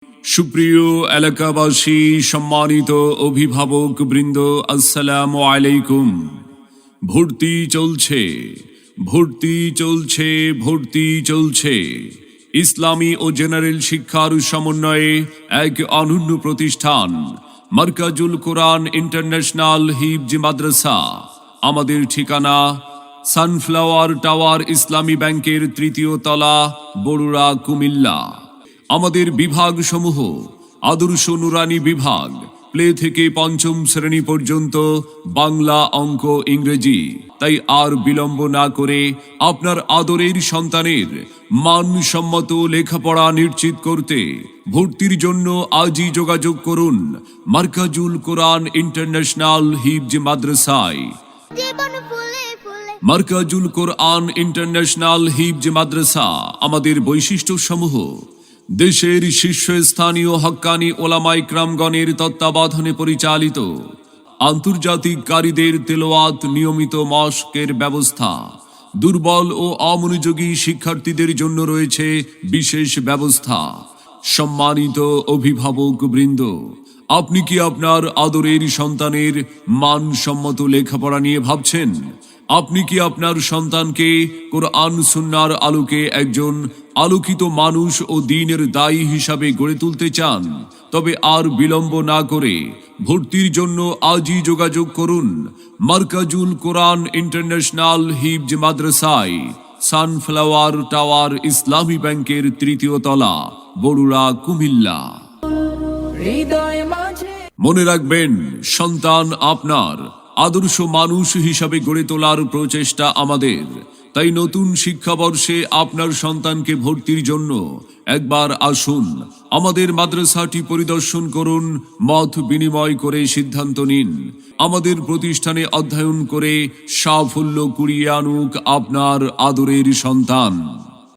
সুপ্রিয় এলাকাবাসী, সম্মানিত অভিভাবক বৃন্দ, আসসালামু আলাইকুম। ভর্তি চলছে, ভর্তি চলছে, ভর্তি চলছে। ইসলামী ও জেনারেল শিক্ষার সমন্বয়ে এক অনন্য প্রতিষ্ঠান মারকাজুল কোরআন ইন্টারন্যাশনাল হিফজ মাদ্রাসা। আমাদের ঠিকানা সানফ্লাওয়ার টাওয়ার, ইসলামী ব্যাংকের 3য় তলা, বড়ুড়া, কুমিল্লা। আমাদের বিভাগ সমূহ: আদর্শ নুরানি বিভাগ, প্লে থেকে 5ম শ্রেণী পর্যন্ত, বাংলা, অঙ্ক, ইংরেজি। তাই আর বিলম্ব না করে আপনার আদরের সন্তানের মানসম্মত লেখাপড়া নিশ্চিত করতে ভর্তির জন্য আজই যোগাযোগ করুন মারকাজুল কোরআন ইন্টারন্যাশনাল হিফজ মাদ্রাসায়। মারকাজুল কোরআন ইন্টারন্যাশনাল হিফজ মাদ্রাসা আমাদের বৈশিষ্ট্য সমূহ: দেশের শীর্ষস্থানীয় হক্কানি ওলামায়ে কেরামগণের তত্ত্বাবধানে পরিচালিত, আন্তর্জাতিক কারীদের তেলাওয়াত, নিয়মিত মশকের ব্যবস্থা। দুর্বল ও অমনোযোগী শিক্ষার্থীদের জন্য রয়েছে বিশেষ ব্যবস্থা। সম্মানিত অভিভাবক বৃন্দ, আপনি কি আপনার আদরের সন্তানের মানসম্মত লেখাপড়া নিয়ে ভাবছেন? আপনি কি আপনার সন্তানকে কোরআন সুন্নাহর আলোকে একজন আলোকিত মানুষ ও দ্বীনের দায়ী হিসাবে গড়ে তুলতে চান? তবে আর বিলম্ব না করে ভর্তির জন্য আজই যোগাযোগ করুন মারকাজুল কোরআন ইন্টারন্যাশনাল হিফজ মাদ্রাসায়, সানফ্লাওয়ার টাওয়ার, ইসলামী ব্যাংকের 3য় তলা, বড়ুড়া, কুমিল্লা। মনে রাখবেন, সন্তান আপনার, আদর্শ মানুষ হিসাবে গড়ে তোলার প্রচেষ্টা আমাদের। তাই নতুন শিক্ষাবর্ষে আপনার সন্তানকে ভর্তির জন্য একবার আসুন, আমাদের মাদ্রাসাটি পরিদর্শন করুন, মত বিনিময় করে সিদ্ধান্ত নিন। আমাদের প্রতিষ্ঠানে অধ্যয়ন করে সাফল্য কুড়িয়ে আনুক আপনার আদরের সন্তান।